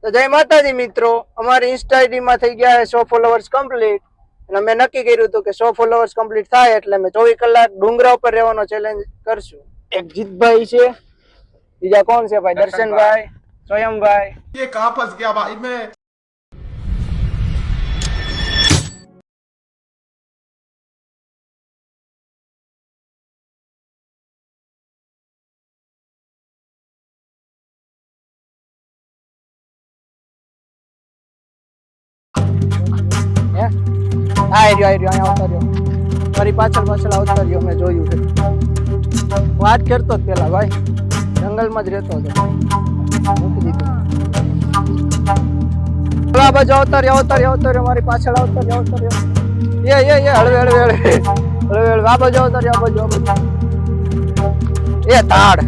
તો જય માતાજી મિત્રો, અમારી ઇન્સ્ટા આઈડી માં થઈ ગયા 100 ફોલોવર્સ કમ્પ્લીટ અને અમે નક્કી કર્યું હતું કે 100 ફોલોવર્સ કમ્પ્લીટ થાય એટલે અમે 24 કલાક ડુંગરા ઉપર રહેવાનો ચેલેન્જ કરશું. એક જીતભાઈ છે, બીજા કોણ છે ભાઈ? દર્શનભાઈ, સ્વયંભાઈ. ये कहां फंस गया भाई मैं. મારી પાછળ આવતા રહ્યો, મેં જોયું છે. વાત કરતો જ પેલા ભાઈ જંગલમાં જ રહેતો હતો, મૂકી દીધું. આ બાજુ આવતા રહ્યો, મારી પાછળ આવતા રહ્યો. હળવે આ બાજુ આવતા રહ્યો, એ તાડ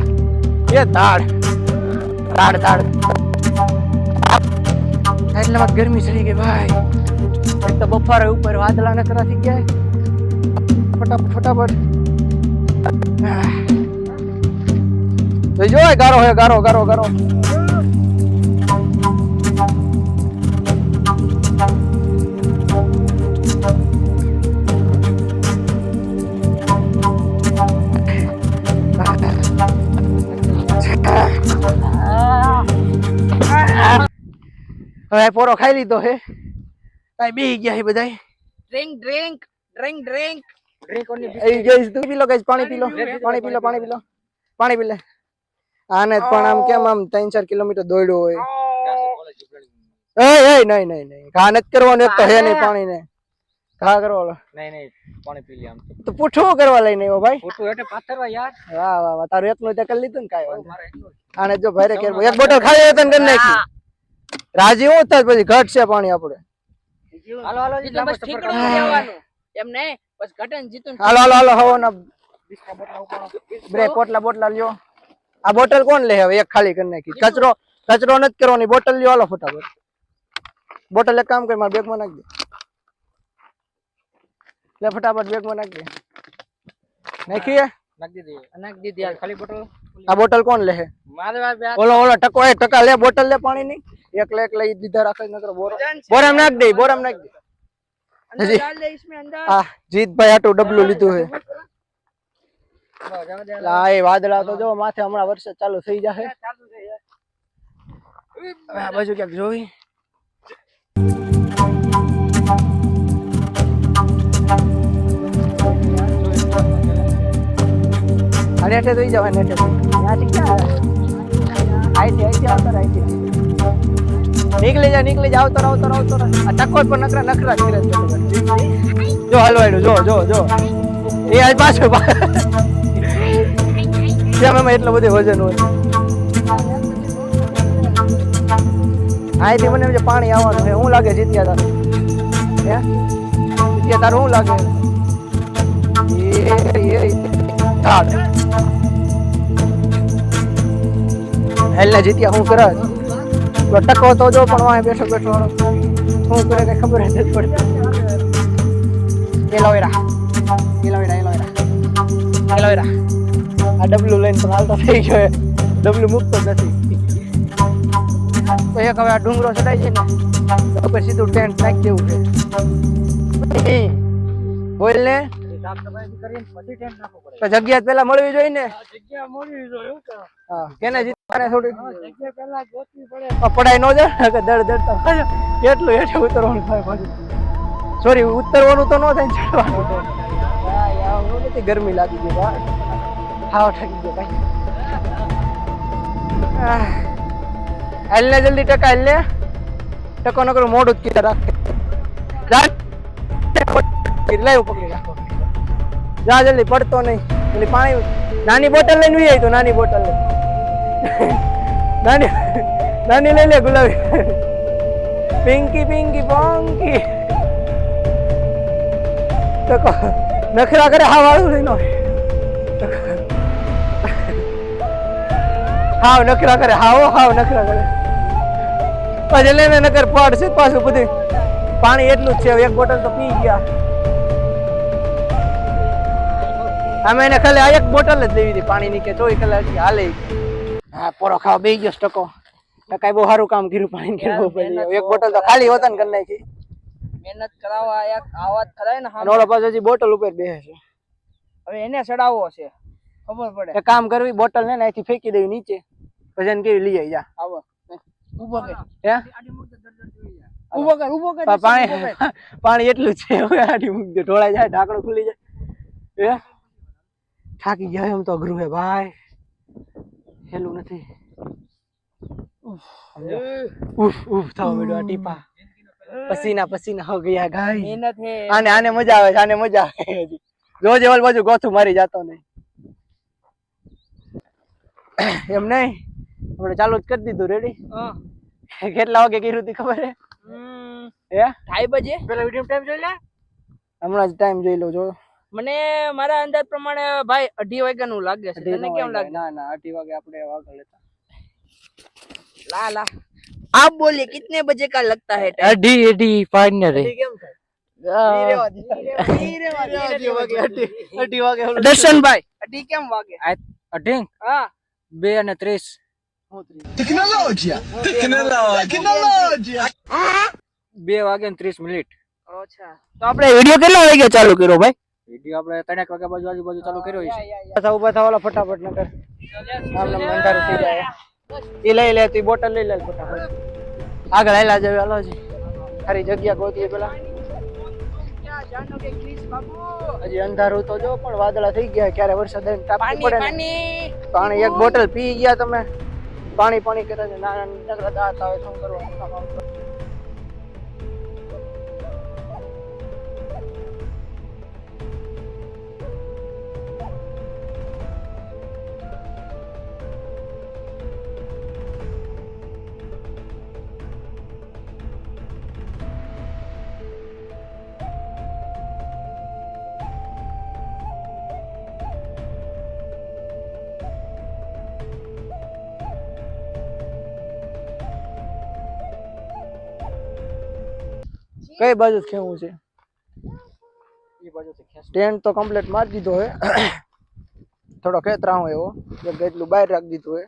એટલામાં ગરમી ચડી ગઈ ભાઈ. એક તો બફારા ઉપર વાદળા નકરા થઈ ગયા. ફટાફટ જો ગારો હે, ગારો. હવે પોરો ખાઈ લીધો હે, કઈ બેહી ગયા હે બધા. ડ્રિંક પાણી પી લો. આને પણ આમ કેમ આમ 3-4 કિલોમીટર દોડ્યો હોય. નહીં ઘા નથી કરવાનું, એક તો હે નહીં પાણી ને ઘા કરવાનો. નહીં પાણી પી લે. આમ તો પૂઠું કરવા લઈને આવ્યો ભાઈ. પૂઠું એટલે પાથરવા યાર. વાહ તારું એકનું તે કરી લીધું ને કાઈ વાંધો. આને જો ભારે કે એક બોટલ ખાઈ તને કરી નાખી. રાજી હું થાય પછી ઘટશે પાણી આપણે. હાલો બસ ઠીક રહેવાનું એમ નહીં, બસ ઘટન જીતું. હાલો હવો ના બ્રેક બોટલા લ્યો. આ બોટલ કોણ લે? હવે એક ખાલી કરી નાખી. કચરો નથી કરવાની, બોટલ લ્યો. હાલો ફટાફટ બોટલ એક કામ કરી મારા બેગમાં નાખી દે. લે ફટાફટ બેગમાં નાખી દે. નાખી દીધી ખાલી બોટલ. આ બોટલ કોણ લે? ઓલો ટકો ટકા લે, બોટલ લે પાણી ની. એકલા દીધા રાખે નકર બોરામ નાખ દે. જીતભાઈ આટલું ડબલું લીધું છે. વાદળા તો જો માથે હમણાં વરસાદ ચાલુ થઈ જશે. આ બાજુ ક્યાંક જોઈ. નેટે થઈ જવાય. નેટે ત્યાંથી ક્યાં આઈથી નીકળી જા. આવતો આ ટકોર પર નખરા કરે. જો હલવાડ્યું જો એ આજ પાછો એમાં એટલો બધો વજન હોય. અહીંથી મને પાણી આવવાનું છે. શું લાગે જીત્યા તારું? શું લાગે? હેલને જીત્યા શું કરે? ટકો તો જો પણ વાંહે બેઠો શું કરે કઈ ખબર જ નથી પડતી. એલોવેરા આ ડબલું લઈને પણ હાલતો થઈ ગયો. ડબલું મૂકતો જ નથી. તો એક હવે આ ડુંગરો ચડાય છે ને તો સીધું ટેન્ટ નાખી દેવું છે. બોલ ને તો જગ્યા પેલા મળવી જોઈએ ને. હા કેને જીતવાને થોડી પડાય ન જાય કે દડતા કેટલું હેઠે ઉતરવાનું થાય પાછું. સોરી ઉતરવાનું તો ન થાય, ચડવાનું થાય. ગરમી લાગી ગઈ ભાઈ, હાવ ઠકી ગયો ભાઈ. હાલને જલ્દી ટકા હાલને. ટકો નકરો મોડું જ કીધા રાખે. લાવ પકડી રાખો. જા જલ્દી, પડતો નહીં. પેલી પાણી નાની બોટલ લઈને વી આવી તો નાની બોટલ લઈ નાની લઈ લે. ગુલાબી પિંકી ટકો નખરા કરે. હા વાળું લઈ નખરા કરે. હાવ નખરા કરે. પછી લઈને નકર પડશે પાછું બધું. પાણી એટલું જ છે, એક બોટલ તો પી ગયા. અમે એને ખાલી આ એક બોટલ જ લેવી હતી પાણીની કે 24 કલાક હાલે. હા પોરો ખાવા બેસી ગયો ટકો. કઈ બહુ સારું કામ કર્યું પાણી કર્યું પડ્યું એક બોટલ તો ખાલી હોતા ને કરી નાખી મહેનત કરાવવા આવા ખરાય ને અને ઓલા પાછો હજી બોટલ ઉપર બેસે છે હવે એને ચડાવવો છે ખબર પડે એક કામ કરવી બોટલ ને અહીંથી ફેંકી દેવી નીચે પછી એને કેવી લઈ આવી જા આવો ઊભો કર હે ઊભો કર પાણી એટલું છે હવે આડી મૂકી દે ઢોળાઈ જાય ઢાંકણું ખુલી જાય હે થાકી ગયા એમ તો અઘરું હે ભાઈ હેલું નથી ઉફ થવા મળ્યો આ ટીપા પસીના હો ગયા ગાય મહેનત હે આને મજા આવે છે આને મજા આવે હજી રોજ એવલ બાજુ ગોથું મારી જાતો નહીં એમ નહીં આપણે ચાલુ જ કરી દીધું રેડી કેટલા વાગે કર્યું હતી ખબર હે ઢાઈ બજે પેલા વિડિયો ટાઈમ જોઈ લે હમણાં જ ટાઈમ જોઈ લો જો મને મારા અંદાજ પ્રમાણે ભાઈ 2:30 વાગ્યાનું લાગે છે તને કેમ લાગે ના 2:30 વાગે આપણે વાગળ લેતા ला आप बोलिए कितने बजे का लगता है अड्डी फाइनल केम दर्शन भाई अड्डी केम वागे अड्डी हां 2:30 Tecnologia! 2 વાગે ને 30 મિનિટ અચ્છા તો આપણે વિડિયો કેટલા વાગે ચાલુ કર્યો ભાઈ વિડિયો આપણે 3 વાગે બાજુ આજુબાજુ ચાલુ કર્યો છે પાછા ઉભા થવાલા ફટાફટ નકર આમને અંધારું થઈ જાય એ લઈ લે તું બોટલ લઈ લે ફટાફટ આગળ આયલા જાવ હાલો જી સારી જગ્યા ગોતીએ પેલા હજી અંધારું તો જો પણ વાદળા થઈ ગયા ક્યારે વરસાદ આવે ટાપુ પડે પાણી એક બોટલ પી ગયા તમે પાણી કરે છે નાના નકરા દાંત આવે શું કરવાનું કઈ બાજુ ખેવું છે એ બાજુથી ખેંચ ટેન્ટ તો કમ્પ્લીટ મારી દીધો હે થોડો ખેતરાવો એવો એક એટલું બહાર રાખી દીધું હે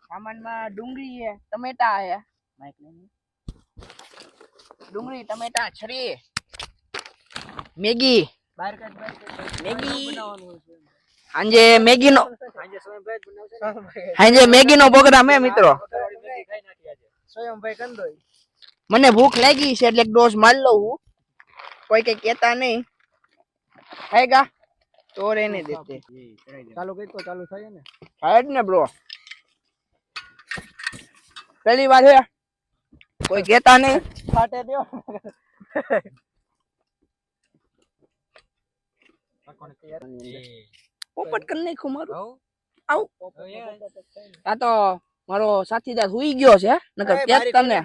સામાનમાં ડુંગળી હે ટમેટા હે માઈક લઈને ડુંગળી ટમેટા છરી મેગી બહાર કાઢ મેગી હાંજે મેગીનો હાંજે મેગીનો પ્રોગ્રામ હે મિત્રો સ્વયંભાઈ કંદોઈ મને ભૂખ લાગી છે એટલે એક ડોઝ માર લઉં હું કોઈ કઈ કહેતા નહીં ખાएगा તો રહેને દેતે ચાલુ કઈ તો ચાલુ થાય ને થાય જ ને બ્રો પહેલી વાર છે કોઈ કહેતા નહીં ફાટે દયો પોપટ કર નાખ્યું મારું આવ આ તો મારો સાથીદાર હુઈ ગયો છે નકર કેત તને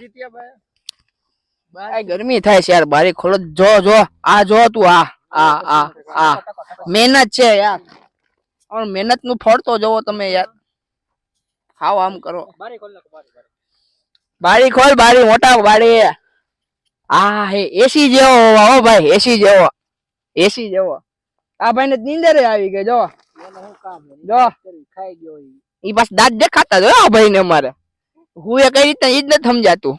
ભાઈ ગરમી થાય છે યાર બારી ખોલો જો આ જો તું આ મહેનત છે યાર और મહેનત નું ફળ તો જોવો તમે યાર હાવ આમ કરો બારી ખોલ બારી મોટા બારી આ હે એસી જેવો હો ભાઈ એસી જેવો આ ભાઈ ને નીંદર આવી ગઈ જો ખાઈ ગયો ઈ બસ દાંત દેખાતા જો આ ભાઈ ને અમારે હું એ કઈ રીતે ઈ જ નથી સમજાતું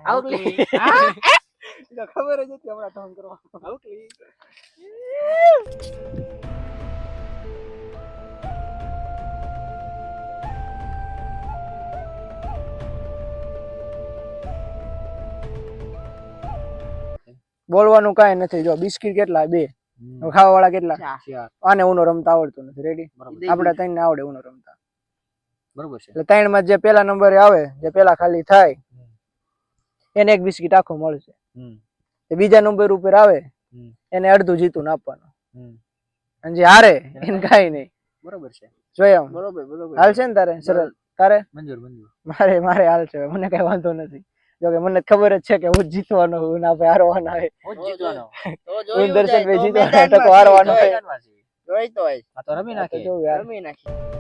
આવકલી ખબર જ હતી હમણાં ઢોંગ કરવા આવકલી બોલવાનું કાંઈ નથી જો બિસ્કિટ કેટલા 2 ખાવા વાળા કેટલા આને ઉનો રમતા આવડતું નથી રેડી આપણે 3 ને આવડે ઉનો રમતા બરોબર છે એટલે 3 માં જે પહેલા નંબરે આવે જે પહેલા ખાલી થાય એને એક બિસ્કિટ આખો મળશે તે બીજા નંબર ઉપર આવે એને અડધું જીતું આપવાનું અને જે હારે એને કાંઈ નહીં બરોબર છે જોયા બરોબર હાલ છે ને તારે સરળ તારે મંજૂર મારે હાલ છે મને કઈ વાંધો નથી જોકે મને ખબર જ છે કે હું જીતવાનો હું ના ભાઈ હારવાનો આવે હું દર્શન ભાઈ જીતવાનો ટકો હારવાનો હોય જોઈ તો આ તો રમી નાખી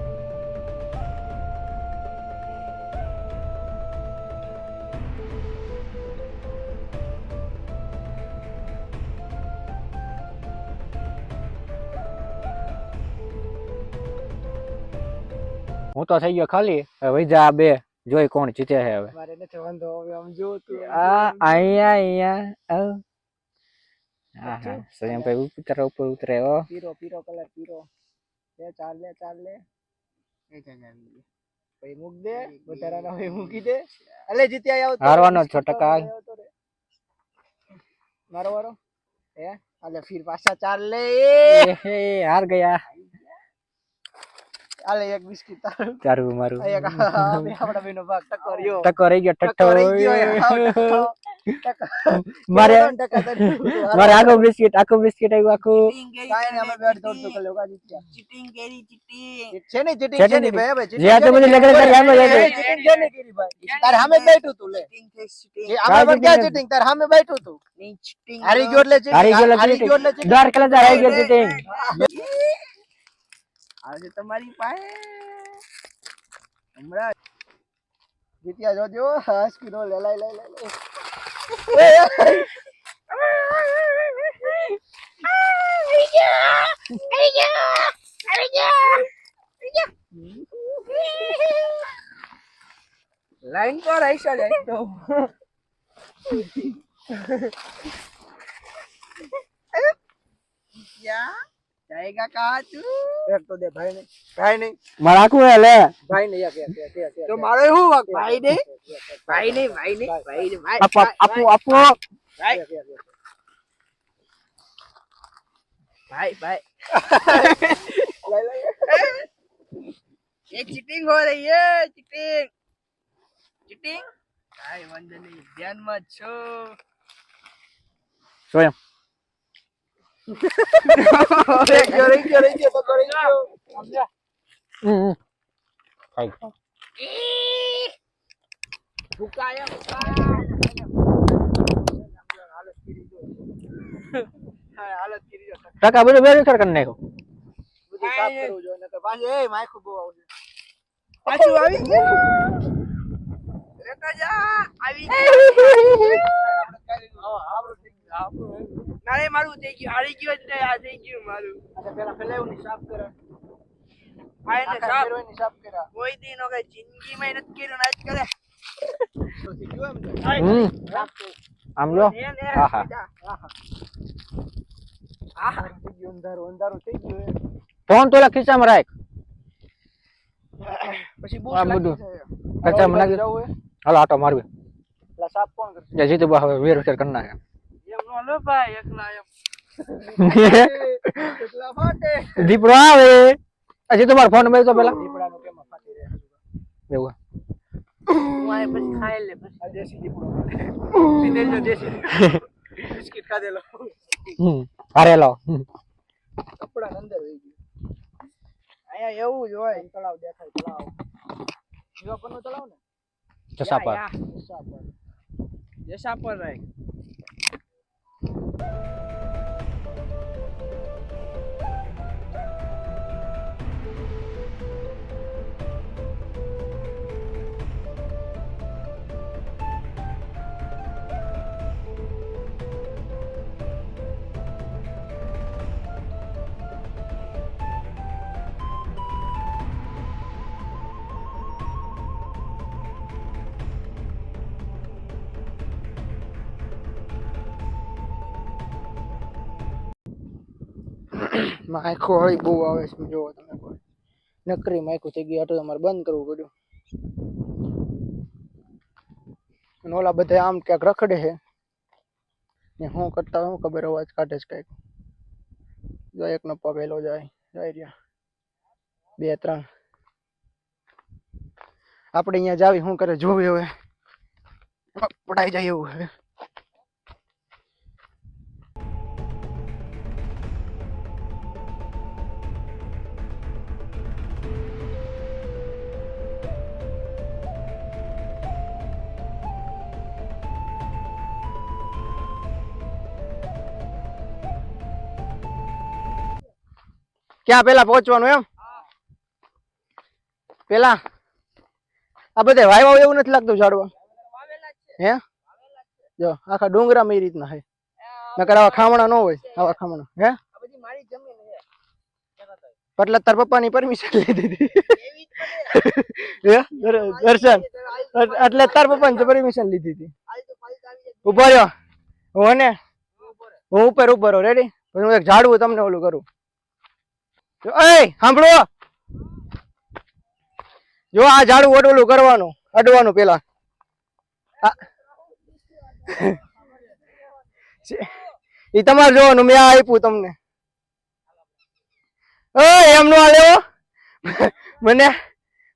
હું તો થઈ ગયો ખાલી હવે વૈજા બે જોઈ કોણ જીતે છે હવે મારે નથી વાંધો હવે આમ જો તું આ અહીંયા હા હા સ્વયંભાઈ ઉપર ઉતરે હો પીરો કલર પીરો લે ચાલ લે ભાઈ મૂક દે વધારાના હોય મૂકી દે અલે જીત્યા આવ હારવાનો 6 ટકા મારો વારો હે અલે ફિર પાછા ચાલ લે એ હાર ગયા અલે એક બિસ્કિટ તારું ચારું મારું એક આપડા બેનો ભાગ ટકોર્યો ટકો રહી ગયો ટકો રહી ગયો મારે આખો બિસ્કિટ આવ્યું આખું કાઈ ને અમે બેટ દોડ તો કર લેવા જીત્યા ચીટિંગ કરી ચીટિંગ છે ને ચીટિંગ ભાઈ જે આ તો બધી લગન કરી આમે ચીટિંગ છે ને કરી ભાઈ તાર સામે બેઠું તું લે એ આમે પણ ક્યાં ચીટિંગ તાર સામે બેઠું તું ચીટિંગ હારી ગયો એટલે ચીટિંગ દર કલર હારી ગયો ચીટિંગ આજે તમારી પાસે હમણાં જીત્યા જોજો હાસ કિલો લે લાઈન પર આવી જાય તો जाएगा कहाँ तू એક તો દે ભાઈ નહીં માર આખું હે લે ભાઈ નહીં એક तो मारो हूँ भाई नहीं આપો भाई ये चीटिंग हो रही है चीटिंग भाई वंदनी ध्यान मत छो સ્વયં રહી ગયો તો કરી ગયો સમજ્યા ખાઈ भुकाया હાલત કરી જો ટકા બધું બેરી કરી નાખ્યો બધું સાફ કરવું જોઈએ નકર પાછી એ માખું બહુ આવશે पाछू આવી ગયો લેતા જા આવી નારે મારું થઈ ગયું હારી ગયો એટલે આ થઈ ગયું મારું અચ્છા પેલા એવું સાફ કરે આને સાફ સાફ કર્યા કોઈ દી નો કઈ જિંદગી માં નથી કર્યું આજ કરે આમ જો આહા થઈ ગયું અંધારું થઈ ગયું ફોન તો ખીચામાં રાખ પછી બહુ આ બધું ખીચામાં નાખી હાલો આટો મારવી પેલા સાફ કોણ કરશે જે જીતુ બા હવે વેર કરી નાખે એમ નો લો ભાઈ એકલા એમ કેટલા ફાટે દીપડો આવે હજી તમારો ફોન મેં તો પેલા દીપડાનું કેમાં ફાટી રહે એવું હું આ પછી ખાઈ લે પછી આ દેશી દીપડો પીનેલો દેશી બિસ્કિટ ખાધેલો હારેલો કપડા અંદર વહી ગયું અહીંયા એવું જ હોય તળાવ દેખાય તળાવ જીવા પરનું તળાવ ને જસા પર જસા પર રહે માખો હોય બહુ આવે છે જોવો તમે કોઈ નકરી માખો થઈ ગઈ આટલું અમારે બંધ કરવું પડ્યું અને ઓલા બધા આમ ક્યાંક રખડે છે ને હું કરતા હું ખબર અવાજ કાઢે છે કઈક જો એક નો પગેલો જાય રહ્યા 2 3 આપણે અહીંયા જાવી શું કરે જોવી હવે પડાઈ જાય એવું હવે ક્યાં પેલા પહોંચવાનું એમ પેલા આ બધે વાયવા એવું નથી લાગતું ઝાડવા હે જો આખા ડુંગરામાં એ રીતના હે નકર આવા ખામણા ન હોય આવા ખામણા હે બધી મારી જમીન છે એટલે તાર પપ્પાની પરમિશન લીધી હતી દર્શન એટલે તાર પપ્પાને પરમિશન લીધી હતી. ઉભો રહ્યો હું ને હું ઉપર રહો રેડી. પછી હું એક ઝાડવું તમને ઓલું કરું. એ સાંભળો જો આ ઝાડવું ઓલું કરવાનું અડવાનું પેલા એ તમારે જોવાનું મેં આ આપ્યું તમને. એમ નો લેવો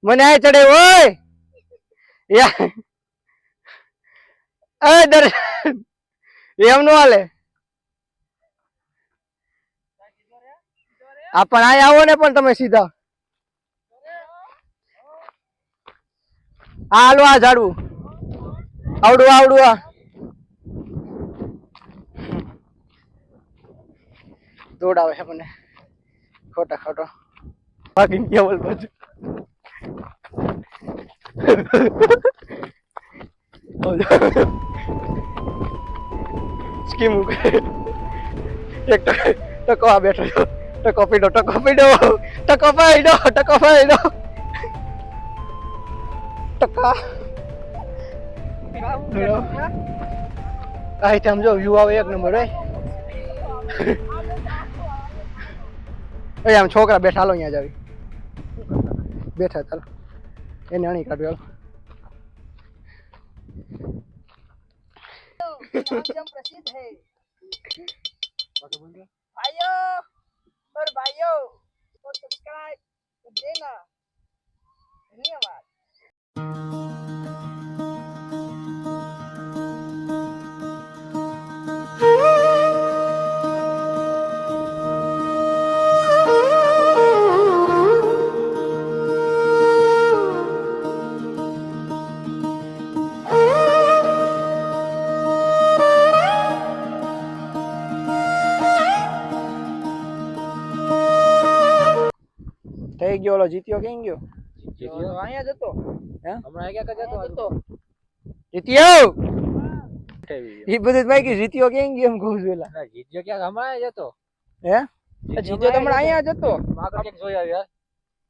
મને આ ચડે ઓય દર્શન એમ નો હાલે. આ પણ આ આવો ને પણ તમે સીધા હાલો આ ઝાડવું આવડું આ દોડાવે છે મને ખોટો બાકી કેવલ બાજુ સ્કીમ એક ટકો આ બેઠો ટકો પીડો ટકા આઈટમ જો વ્યૂ આવે એક નંબર આમ છોકરા બેઠા હાલો અહીંયા જાવી બેઠા ચાલો એને અણી કાઢ્યો प्रसिद्ध है भाइयों और भाइयों को सब्सक्राइब कर देना धन्यवाद. થઈ ગયો ઓલો જીત્યો કેમ ગયો અહીંયા જતો હે હમણાં ક્યાંક જતો જીત્યો એ બધું બાકી જીત્યો કેમ ગયો એમ કહું છું એલા જીત્યો ક્યાંક હમણાં જતો હે જીત્યો તો હમણાં અહીંયા જતો આગળ ક્યાંક જોઈ આવ્યા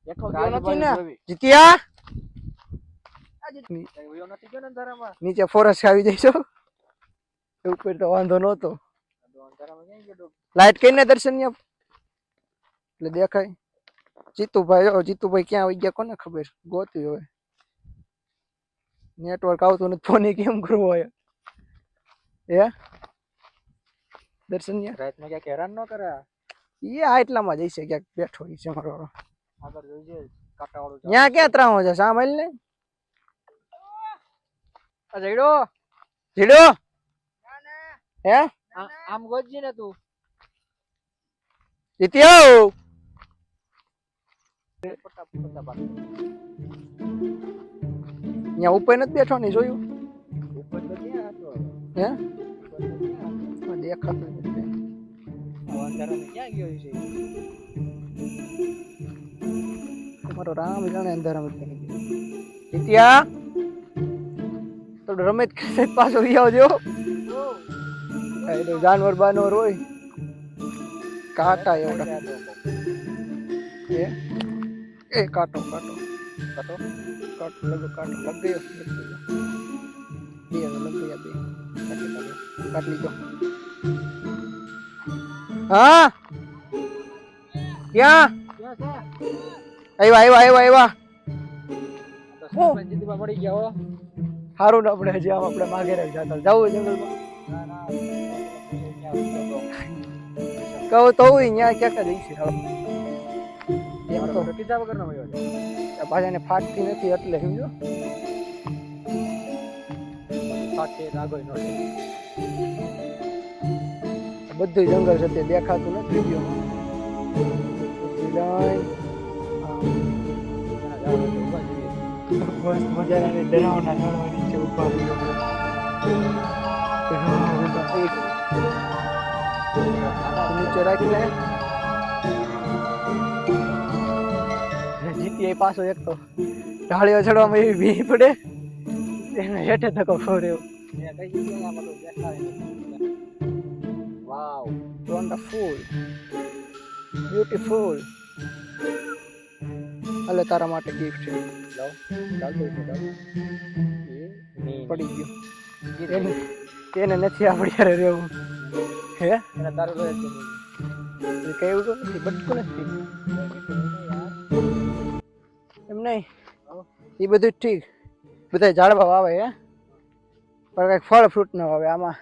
બેઠો ગયો નથી ને જીત્યા વયો નથી ગયો ને અંધારામાં નીચે ફોરેસ્ટ આવી જઈશો ઉપર તો વાંધો નહોતો અંધારામાં ક્યાં ગયો લાઈટ કરીને દર્શન ની એટલે દેખાય જીતુભાઈ ક્યાં આવી ગયા કોને ખબર ગોતી હોય નેટવર્ક આવતું નથી ફોન કેમ કરવો હોય હે દર્શન રાતમાં ક્યાંક હેરાન ન કરે એ આટલામાં જઈશે ક્યાંક બેઠો છે મારો આગળ જોઈજે કાંટાવાળું ત્યાં ક્યાં ત્રાવો છે સાંભળ ને આ જઈડો જીડો હે આમ ગોતજી ને તું જીત્યો અહીંયા ઉપર નથી બેઠો ને જોયું ઉપર તો ક્યાં હતો હે દેખાતું નથી અંધારામાં ક્યાં ગયો છે તમારો રામ જાણે અંધારામાં ક્યાં ગયો જીત્યા તો રમેશ પાછો આવજો જાનવર બાનવર હોય કાંટા એવડા એ કાંટો લગ ગયો કાટ લીધો હા ક્યાં આવ્યા મળી ગયા હો સારું ને આપણે હજી આમ આપણે માગે રહી જતા જવું જંગલમાં કહું તો અહીંયા ક્યાંક જઈશે કીધા વગર ના પાછા ને ફાટતી નથી એટલે સમજો ફાટે આગળ નો બધું જંગલ છે તે દેખાતું નથી વિડીયોમાં મજાના ડરાવના ઝાડવા નીચે ઉભા નીચે રાખી લે જીતી પાછો એક તો ઢાળીઓ ચડવામાં એવી ભી પડે એને હેઠે ધક્કો ખવડાવ્યો વાવ વન્ડરફુલ બ્યુટીફુલ એટલે તારા માટે ગિફ્ટ છે પડી ગયો એને નથી આપણી યારે રહેવું હે કેવું તો નથી બટકું નથી એમ નહીં એ બધું ઠીક બધા ઝાડવા વાવે હે પણ કઈક ફળ ફ્રૂટ ન વાવે આમાં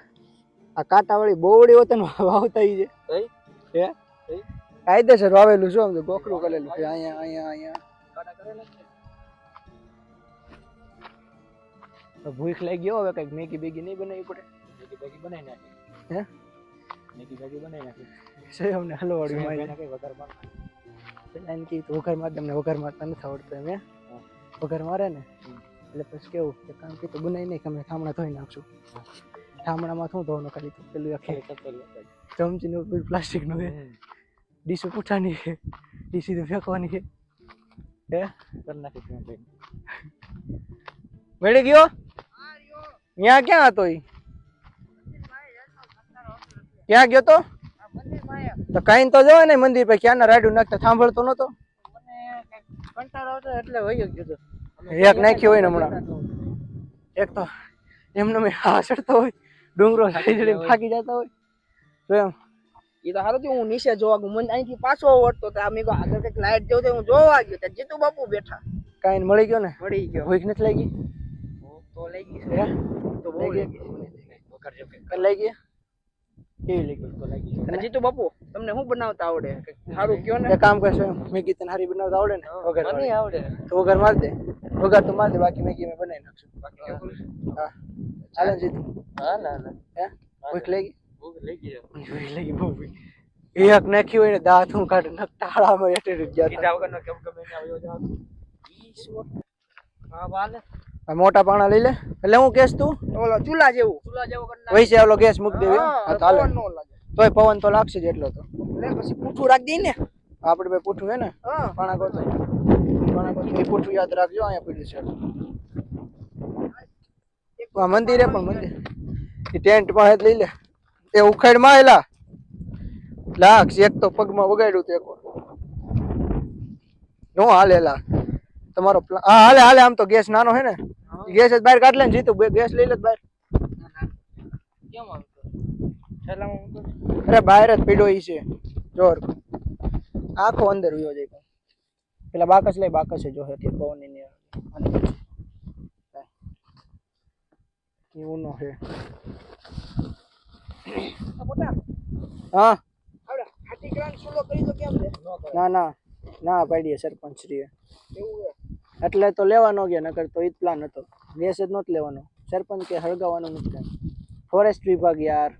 આ કાંટાવાળી બોવડી હોતે ને વાવતા ઈ છે હે કાયદેસર વાવેલું શું આમ તો ગોખરું કરેલું છે અહીંયા અહીંયા અહીંયા ભૂખ લાગી ગયો હવે કઈક મેગી બેગી નહીં બનાવવી પડે મેગી બનાવી નાખી હે મેગી બનાવી નાખી સેવ ને હલવાડી માં વઘાર માર એમ કે વઘાર માર તમને વઘાર મારતા નથી આવડતું એમ વઘાર મારે ને એટલે પછી કેવું કે કામ કીધું બનાવી નહીં કે અમે ઠામણા ધોઈ નાખશું ઠામણામાં શું ધોવાનું ખાલી પેલું આખી ચમચીનું બધું પ્લાસ્ટિકનું છે ડીશું પૂછાની છે ડીશી તો ફેંકવાની છે હે કરી નાખી મળી ગયો ત્યાં ક્યાં હતો ઈ ક્યાં ગયો તો કઈ તો જવાય ને મંદિર પર ક્યાં ના રાડું નાખતા સાંભળતો નતો કંટાળો આવતો એટલે વહી ગયો એક નાખ્યો હોય ને હમણાં એક તો એમને મેં આ ચડતો હોય ડુંગરો ચડી થાકી જતા હોય તો એમ એ તો હારું હું નીચે જોવા ગયો મને અહીંથી પાછો વળતો તો મેં આગળ કઈક લાઈટ જેવું હું જોવા ગયો ત્યાં જીતુ બાપુ બેઠા કાઈ મળી ગયો ને મળી ગયો ભૂખ નથી લાગી તો લઈ ગઈ હે તો બહુ લઈ ગઈ લઈ ગઈ કેવી લાગી તો લાગી અને જીતુ બાપુ તમને શું બનાવતા આવડે સારું કયો ને એક કામ કરશો મેગી તને હારી બનાવતા આવડે ને વઘાર નહીં આવડે તો વઘાર માર દે વઘાર તો માર દે બાકી મેગી મેં બનાવી નાખશું હા ચાલે જીતુ હા ના હે ભૂખ લાગી બહુ એક નાખી હોય ને દાંત હું કાઢે નકટાળામાં એટલે મોટા પાણા લઈ લે એટલે હું કેસ તું ઓલો ચૂલા જેવું વૈસે ઓલો ગેસ મૂકી દેવી ચાલે તોય પવન તો લાગશે જ એટલો તો એટલે પછી પૂઠું રાખી દઈ ને આપડે ભાઈ પૂઠું હે ને પાણા ગોતો એ પૂઠું યાદ રાખજો અહીંયા પડ્યું છે મંદિર હે પણ મંદિર એ ટેન્ટ માં લઈ લે એ ઉખાડ માં એલા લાક્ષ એક તો પગમાં વગાડ્યું તો એક નો હાલેલા તમારો હા હાલે હાલે આમ તો ગેસ નાનો હે ને ગેસ જ બહાર કાઢ લે ને જીતું ગેસ લઈ લે બહાર કેમ આવતો અરે બહાર જ પીડો ઈ છે જોર આખો અંદર ઉયો જાય પેલા બાકસ લઈ બાકસ જો હે તે પવન ની એવું નો હે હા ના ના ના પાડીએ સરપંચ શ્રી એટલે તો લેવાનો ગયા નકર તો ઈ જ પ્લાન હતો ગેસ જ નહોતો લેવાનો સરપંચ કે હળગાવવાનું નથી ફોરેસ્ટ વિભાગ યાર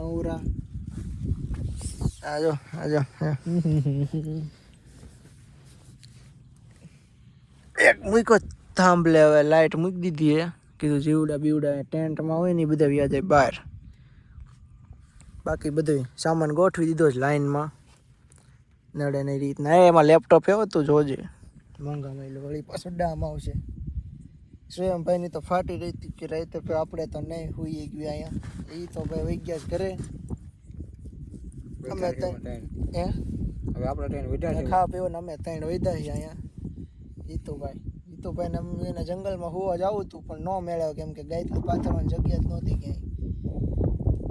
નવરા આજો આજો એક મૂકો થાંભલે હવે લાઈટ મૂકી દીધી હે કીધું જીવડા બીવડા ટેન્ટમાં હોય ને બધા વ્યા જાય બહાર બાકી બધું સામાન ગોઠવી દીધો છે લાઈનમાં નડે નહીં રીતના એમાં લેપટોપ એવો તું જોજે મોંઘામાં એટલે વળી પાછું ડામ આવશે સ્વયંભાઈની તો ફાટી રહી હતી કે રાતે આપણે તો નહીં હોઈ ગયા અહીંયા એ તો ભાઈ વહી ગયા ઘરે અમે હે હવે આપણે ટ્રેન વિદ્યા છે ખા પીવો ને અમે ત્રણ વૈધા છીએ અહીંયા જીતુભાઈ ને અમે એના જંગલમાં હોવા જવું હતું પણ ન મેળવ્યો કેમ કે ગાયતલું પાથરવાની જગ્યા જ નહોતી ક્યાંય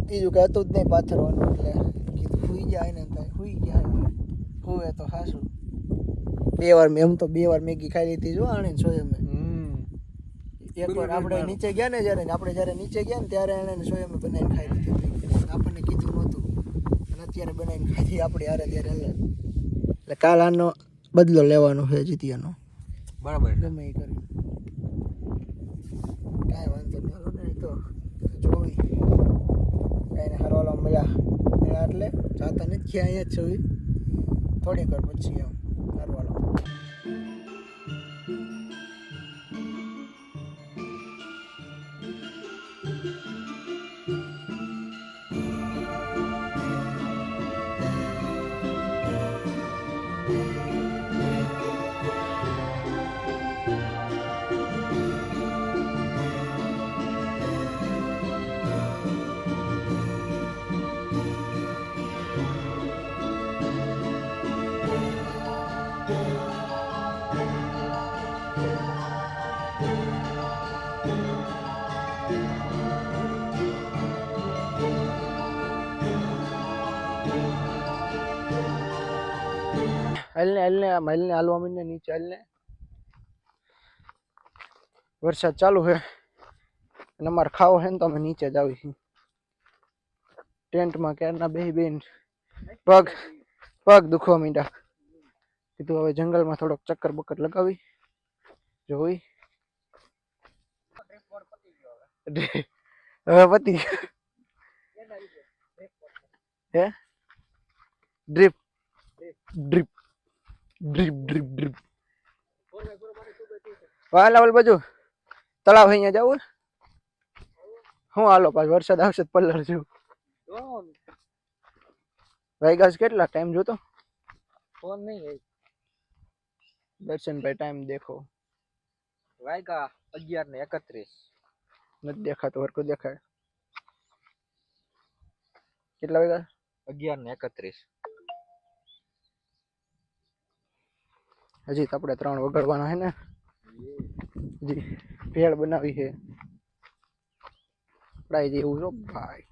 બીજું કઈ હતું જ નહીં પાથરવાનું એટલે કીધું હુઈ જાય ને હુઈ ગયા હુએ તો હાશું એમ તો બે વાર મેગી ખાઈ લીધી જો આણે સોય અમે એકવાર આપણે નીચે ગયા ને જ્યારે નીચે ગયા ને ત્યારે એને સોય અમે બનાવીને ખાઈ લીધી આપણને કીધું નહોતું અને અત્યારે બનાવીને ખાધી આપણે હારે ત્યારે એટલે કાલ આનો બદલો લેવાનો છે જીતિયાનો બરાબર ગમે એ કરી કાંઈ વાંધો નહીં તો જોઈ કાંઈને હરવાલો મળ્યા એટલે જાતા નથી ગયા અહીંયા જ જોઈ થોડીક વાર પછી આમ હરવાલો હલને હાલવા મીને નીચે હલને વરસાદ ચાલુ છે અને અમારે ખાવો છે ને તો અમે નીચે જ આવી છીએ ટેન્ટમાં ક્યારના બેન પગ દુખવા માંડ્યા કીધું હવે જંગલમાં થોડોક ચક્કર બક્કર લગાવી જોઈ હવે પતી હે drip drip drip drip drip વાલા બાજુ તળાવ અહીંયા જવું હું હાલો પાછો વરસાદ આવશે પલ્લર જેવું વાગ્યા કેટલા ટાઈમ જોતો ફોન નહીં દર્શનભાઈ ટાઈમ દેખો વાગ્યા 11:31 નથી દેખાતો હરકો દેખાય કેટલા વાગ્યા 11:31 હજી તો આપણે 3 વગાડવાના છે ને હજી ભેળ બનાવી છે પડાઈ જેવું છો ભાઈ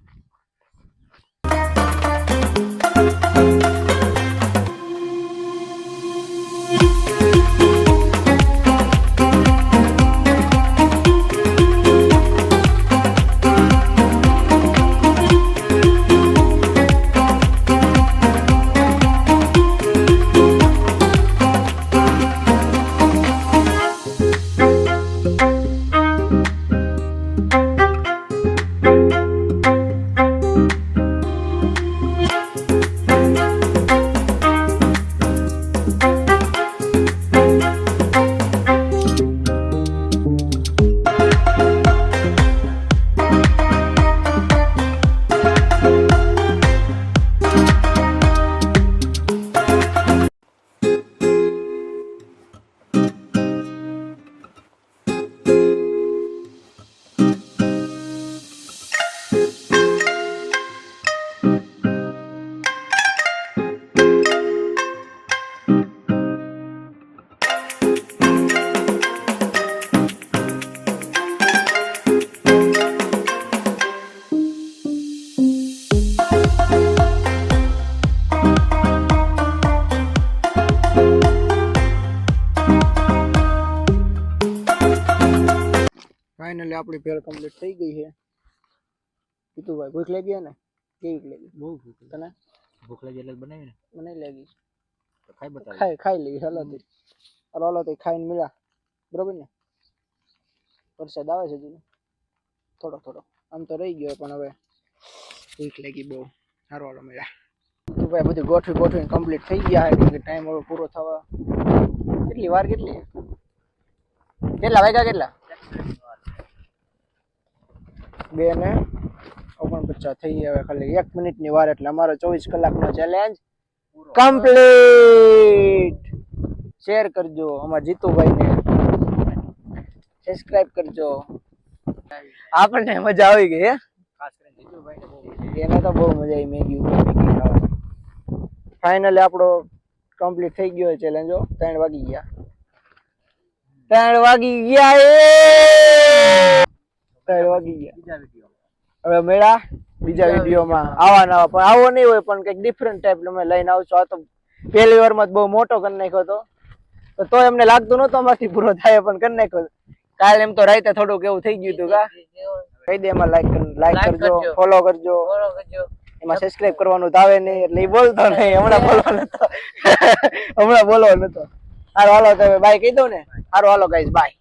ફાઇનલી આપણી ભેળ કમ્પ્લીટ થઈ ગઈ છે કીધું ભાઈ ભૂખ લાગી ને કેવી લાગી બહુ ભૂખ તને ભૂખ લાગી એટલે બનાવી ને મને લાગી તો ખાઈ બતાવ ખાઈ લેવી હાલો તો ખાઈને મળ્યા બરોબર ને વરસાદ આવે છે હજી થોડો આમ તો રહી ગયો પણ હવે ભૂખ લાગી બહુ. સારું હાલો મળ્યા. તો ભાઈ બધું ગોઠવીને કમ્પ્લીટ થઈ ગયા છે કે ટાઈમ હવે પૂરો થવા કેટલી વાર કેટલા વાગ્યા કેટલા 2:49 થઈ ગયા. હવે ખાલી 1 મિનિટની વાર એટલે અમારો 24 કલાકનો ચેલેન્જ કમ્પ્લીટ. શેર કરજો અમારા જીતુભાઈને, સબસ્ક્રાઇબ કરજો. આપણને મજા આવી ગઈ હે, ખાસ કરીને જીતુભાઈને એને તો બહુ મજા આવી મેગી ખાવાની. ફાઇનલી આપણો કમ્પ્લીટ થઈ ગયો ચેલેન્જો. 3 વાગી ગયા હવે મેળા બીજા વિડીયોમાં આવા પણ આવો નહીં હોય પણ કઈક ડિફરન્ટ ટાઈપ અમે લઈને આવશો. આ તો પહેલી વારમાં જ બહુ મોટો કરી નાખ્યો હતો તો એમને લાગતું નહોતું અમારથી પૂરો થાય પણ કરી નાખ્યો. કાલે એમ તો રાતે થોડુંક એવું થઈ ગયું હતું. કા કહી દે એમાં લાઈક કરજો, ફોલો કરજો. એમાં સબસ્ક્રાઇબ કરવાનું તો આવે નહીં એટલે એ બોલતો નહીં. હમણાં બોલવાનો નતો. હાલો તો બાય કહી દઉં ને. Hello guys by.